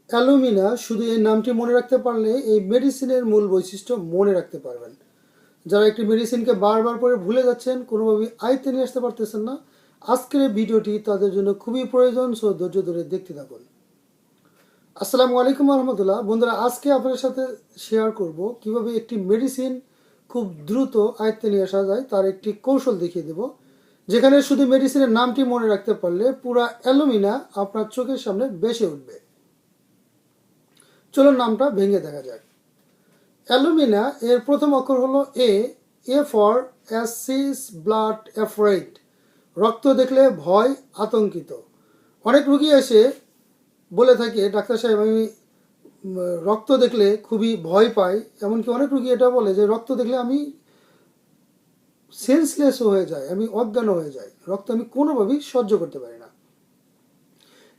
Alumina শুধু এই নামটি মনে রাখতে পারলে এই মেডিসিনের মূল বৈশিষ্ট্য মনে রাখতে পারবেন। যারা একটি মেডিসিনকে বারবার করে ভুলে যাচ্ছেন, কোনোভাবেই আয়ত্তে নিয়ে আসতে পারতেছেন না, আজকের এই ভিডিওটি তাদের জন্য খুবই প্রয়োজন। সো ধৈর্য ধরে দেখতে থাকুন। আসসালামু আলাইকুম রহমতুল্লাহ। বন্ধুরা, আজকে আপনাদের সাথে শেয়ার করব কিভাবে একটি মেডিসিন খুব দ্রুত আয়ত্তে নিয়ে আসা যায়, তার একটি কৌশল দেখিয়ে দেব, যেখানে শুধু মেডিসিনের নামটি মনে রাখতে পারলে পুরা অ্যালুমিনা আপনার চোখের সামনে ভেসে উঠবে। চলুন নামটা ভেঙে দেখা যাক। অ্যালুমিনা এর প্রথম অক্ষর হলো এ। এ ফর অ্যাসিস ব্লাড অ্যাফ্রেড, রক্ত দেখলে ভয়, আতঙ্কিত। অনেক রুগী এসে বলে থাকে, ডাক্তার সাহেব আমি রক্ত দেখলে খুবই ভয় পাই। এমনকি অনেক রুগী এটা বলে যে রক্ত দেখলে আমি সেন্সলেস হয়ে যাই, আমি অজ্ঞান হয়ে যাই, রক্ত আমি কোনোভাবেই সহ্য করতে পারি না।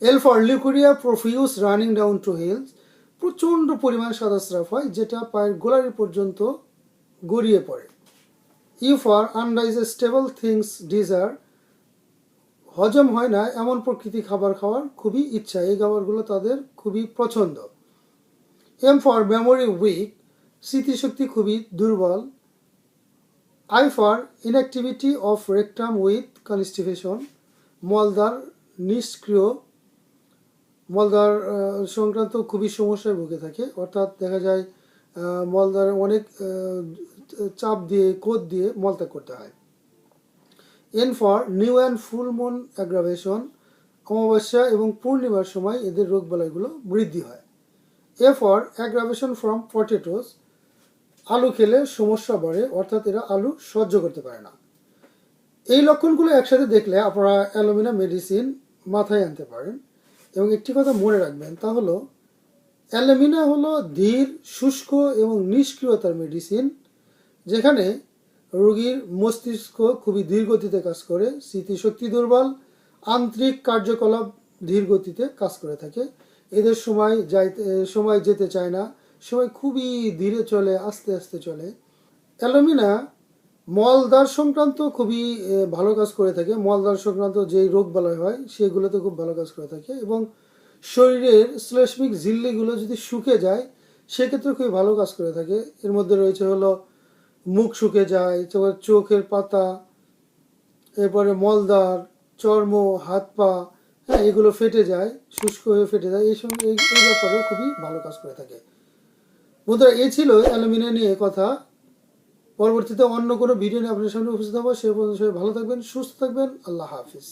L for leucorrhoea profuse running down to heels, প্রচণ্ড পরিমাণ সাদা স্রাব হয় যেটা পায়ের গোড়ালি পর্যন্ত গড়িয়ে পড়ে। ইউ ফর আনডাইজেস্টেবল থিংস ডিজায়ার, হজম হয় না এমন প্রকৃতি খাবার খাওয়ার খুবই ইচ্ছা, এই খাবারগুলো তাদের খুবই পছন্দ। এম ফর মেমোরি উইক, স্মৃতিশক্তি খুবই দুর্বল। I for inactivity of rectum with constipation, মলদার নিষ্ক্রিয়, মলদার সংক্রান্ত খুবই সমস্যায় ভুগে থাকে। অর্থাৎ দেখা যায় মলদার অনেক চাপ দিয়ে কোদ দিয়ে মলত্যাগ করতে হয়। N for new and full moon aggravation, অমাবস্যা এবং পূর্ণিমার সময় এদের রোগবালাইগুলো বৃদ্ধি হয়। A for aggravation from potatoes, আলু খেলে সমস্যা বাড়ে, অর্থাৎ এরা আলু সহ্য করতে পারে না। এই লক্ষণগুলো একসাথে দেখলে আপনারা অ্যালুমিনা মেডিসিন মাথায় আনতে পারেন। এবং একটি কথা মনে রাখবেন, তা হলো অ্যালুমিনা হলো ধীর, শুষ্ক এবং নিষ্ক্রিয়তার মেডিসিন, যেখানে রোগীর মস্তিষ্ক খুবই ধীর গতিতে কাজ করে, স্মৃতিশক্তি দুর্বল, আন্তরিক কার্যকলাপ ধীর গতিতে কাজ করে থাকে। এদের সময় যেতে চায় না, সময় খুবই ধীরে চলে, আস্তে আস্তে চলে। অ্যালুমিনা মলদ্বার সংক্রান্ত খুবই ভালো কাজ করে থাকে। মলদ্বার সংক্রান্ত যেই রোগবালাই হয় সেগুলোতে খুব ভালো কাজ করে থাকে। এবং শরীরের শ্লেষ্মিক ঝিল্লিগুলো যদি শুকে যায় সেক্ষেত্রে খুবই ভালো কাজ করে থাকে। এর মধ্যে রয়েছে হলো মুখ শুকে যায়, তারপর চোখের পাতা, এরপরে মলদ্বার, চর্ম, হাত পা, হ্যাঁ, এগুলো ফেটে যায়, শুষ্ক হয়ে ফেটে যায়, এই ব্যাপারেও খুবই ভালো কাজ করে থাকে। বন্ধুরা, এই ছিল অ্যালুমিনা নিয়ে কথা। পরবর্তীতে অন্য কোনো ভিডিও নিয়ে আপনার সামনে উপস্থিত হবো। সে পর্যন্ত সবাই ভালো থাকবেন, সুস্থ থাকবেন। আল্লাহ হাফিজ।